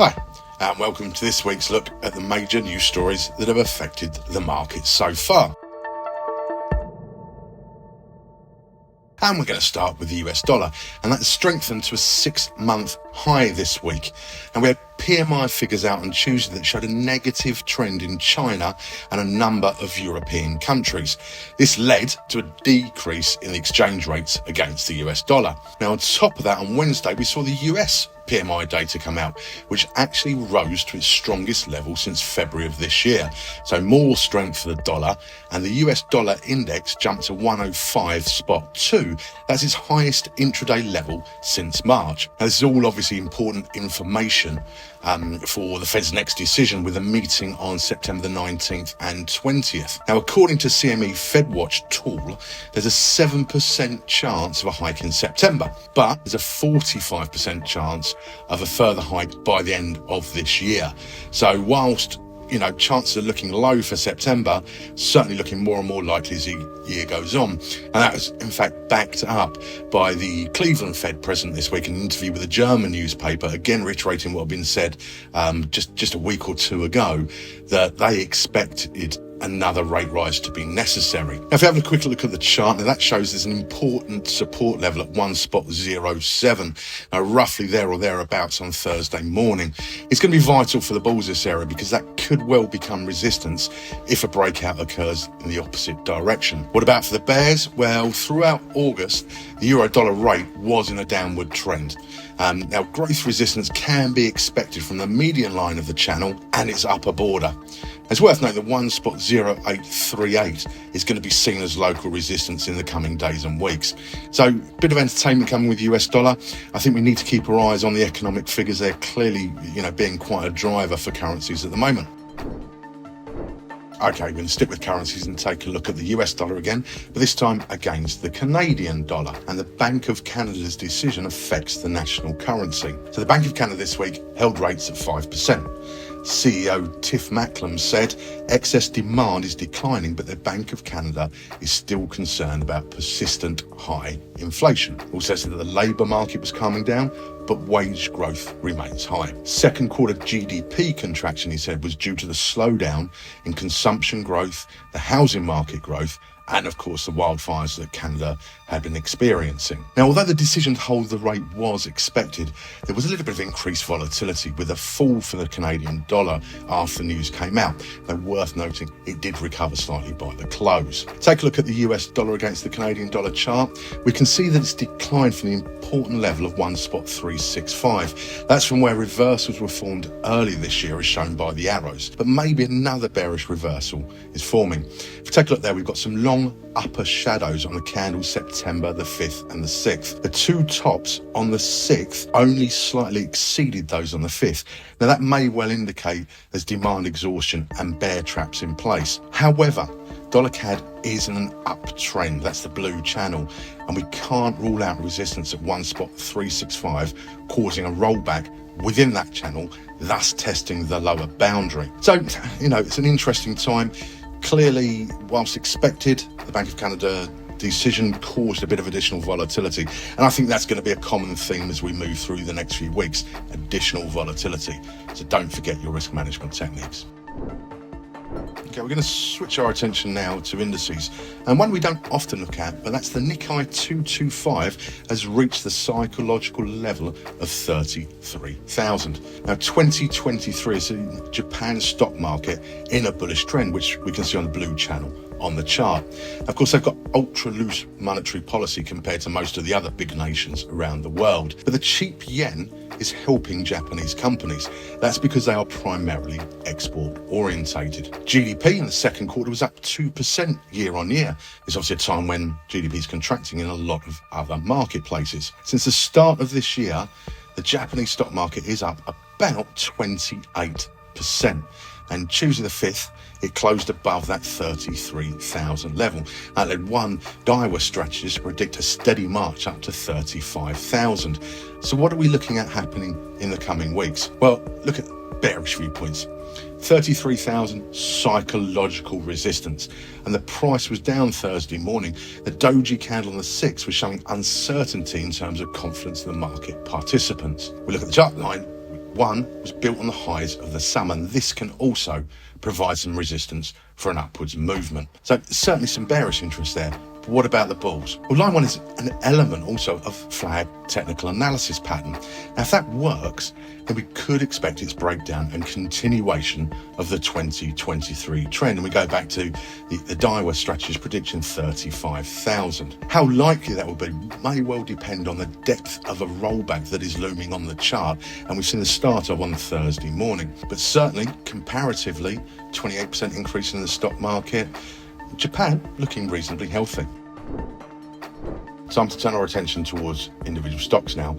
Hi, and welcome to this week's look at the major news stories that have affected the market so far. And we're going to start with the US dollar, and that's strengthened to a 6-month high this week. And we had PMI figures out on Tuesday that showed a negative trend in China and a number of European countries. This led to a decrease in the exchange rates against the US dollar. Now, on top of that, on Wednesday, we saw the US PMI data come out, which actually rose to its strongest level since February of this year. So more strength for the dollar, and the US dollar index jumped to 105.2. That's its highest intraday level since March. Now, this is all obviously important information for the Fed's next decision, with a meeting on September the 19th and 20th. Now, according to CME FedWatch tool, there's a 7% chance of a hike in September, but there's a 45% chance of a further hike by the end of this year. So whilst chances are looking low for September, certainly looking more and more likely as the year goes on. And that was, in fact, backed up by the Cleveland Fed president this week in an interview with a German newspaper, again reiterating what had been said just a week or two ago, that they expected another rate rise to be necessary. Now, if you have a quick look at the chart, now that shows there's an important support level at 1.07, roughly there or thereabouts on Thursday morning. It's going to be vital for the bulls this area, because that could well become resistance if a breakout occurs in the opposite direction. What about for the bears? Well, throughout August, the euro-dollar rate was in a downward trend. Now, growth resistance can be expected from the median line of the channel and its upper border. It's worth noting that 1.0838 is going to be seen as local resistance in the coming days and weeks. So, a bit of entertainment coming with US dollar. I think we need to keep our eyes on the economic figures. They're clearly, being quite a driver for currencies at the moment. Okay, we're going to stick with currencies and take a look at the US dollar again, but this time against the Canadian dollar. And the Bank of Canada's decision affects the national currency. So the Bank of Canada this week held rates at 5%. CEO Tiff Macklem said excess demand is declining, but the Bank of Canada is still concerned about persistent high inflation. Also said that the labour market was calming down, but wage growth remains high. Second quarter GDP contraction, he said, was due to the slowdown in consumption growth, the housing market growth, and of course the wildfires that Canada had been experiencing. Now, although the decision to hold the rate was expected, there was a little bit of increased volatility, with a fall for the Canadian dollar after the news came out. Though worth noting, it did recover slightly by the close. Take a look at the US dollar against the Canadian dollar chart. We can see that it's declined from the important level of 1.365. That's from where reversals were formed earlier this year, as shown by the arrows. But maybe another bearish reversal is forming. If we take a look there, we've got some long upper shadows on the candles September the 5th and the 6th. The two tops on the 6th only slightly exceeded those on the 5th. Now, that may well indicate there's demand exhaustion and bear traps in place. However, dollar CAD is in an uptrend. That's the blue channel, and we can't rule out resistance at 1.365, causing a rollback within that channel, thus testing the lower boundary. So, it's an interesting time. Clearly, whilst expected, the Bank of Canada decision caused a bit of additional volatility. And I think that's going to be a common theme as we move through the next few weeks, additional volatility. So don't forget your risk management techniques. Okay, we're going to switch our attention now to indices, and one we don't often look at, but that's the Nikkei 225 has reached the psychological level of 33,000. Now, 2023 is Japan's stock market in a bullish trend, which we can see on the blue channel on the chart. Of course, they've got ultra loose monetary policy compared to most of the other big nations around the world, but the cheap yen is helping Japanese companies. That's because they are primarily export orientated. GDP in the second quarter was up 2% year on year. It's obviously a time when GDP is contracting in a lot of other marketplaces. Since the start of this year, the Japanese stock market is up about 28%. And Tuesday the 5th, it closed above that 33,000 level. That led one Daiwa strategist to predict a steady march up to 35,000. So what are we looking at happening in the coming weeks? Well, look at bearish viewpoints. 33,000 psychological resistance, and the price was down Thursday morning. The doji candle on the 6th was showing uncertainty in terms of confidence in the market participants. We look at the chart line, One was built on the highs of the summer, and this can also provide some resistance for an upwards movement. So certainly some bearish interest there. But what about the bulls? Well, line one is an element also of flag technical analysis pattern. Now, if that works, then we could expect its breakdown and continuation of the 2023 trend. And we go back to the Daiwa Strategies prediction 35,000. How likely that will be may well depend on the depth of a rollback that is looming on the chart. And we've seen the start of on Thursday morning. But certainly, comparatively, 28% increase in the stock market. Japan looking reasonably healthy. Time to turn our attention towards individual stocks now.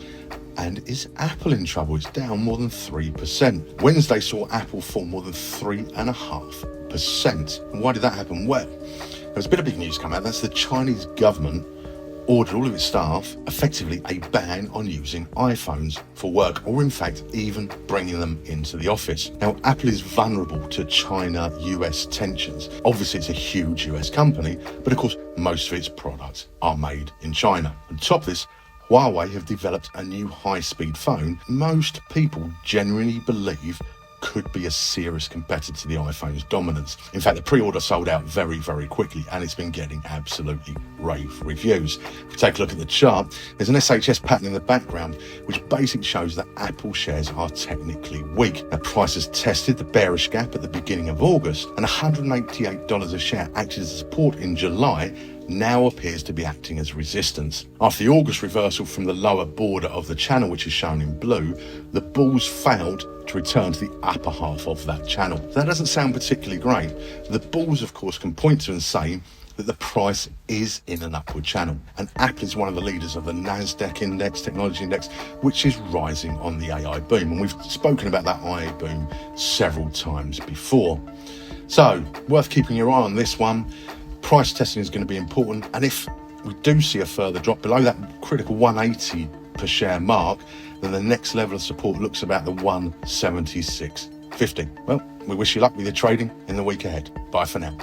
And is Apple in trouble? It's down more than 3%. Wednesday saw Apple fall more than 3.5%. And why did that happen? Well, there's a bit of big news come out. That's the Chinese government ordered all of its staff effectively a ban on using iPhones for work, or in fact even bringing them into the office. Now, Apple is vulnerable to China-US tensions. Obviously it's a huge US company, but of course most of its products are made in China. On top of this, Huawei have developed a new high-speed phone most people genuinely believe could be a serious competitor to the iPhone's dominance. In fact, the pre-order sold out very, very quickly, and it's been getting absolutely rave reviews. If we take a look at the chart, there's an SHS pattern in the background, which basically shows that Apple shares are technically weak. Now, prices tested the bearish gap at the beginning of August, and $188 a share acted as support in July, now appears to be acting as resistance. After the August reversal from the lower border of the channel, which is shown in blue, the bulls failed to return to the upper half of that channel. That doesn't sound particularly great. The bulls, of course, can point to and say that the price is in an upward channel. And Apple is one of the leaders of the NASDAQ index, technology index, which is rising on the AI boom. And we've spoken about that AI boom several times before. So, worth keeping your eye on this one. Price testing is going to be important, and if we do see a further drop below that critical 180 per share mark, then the next level of support looks about the 176.50. Well, we wish you luck with your trading in the week ahead. Bye for now.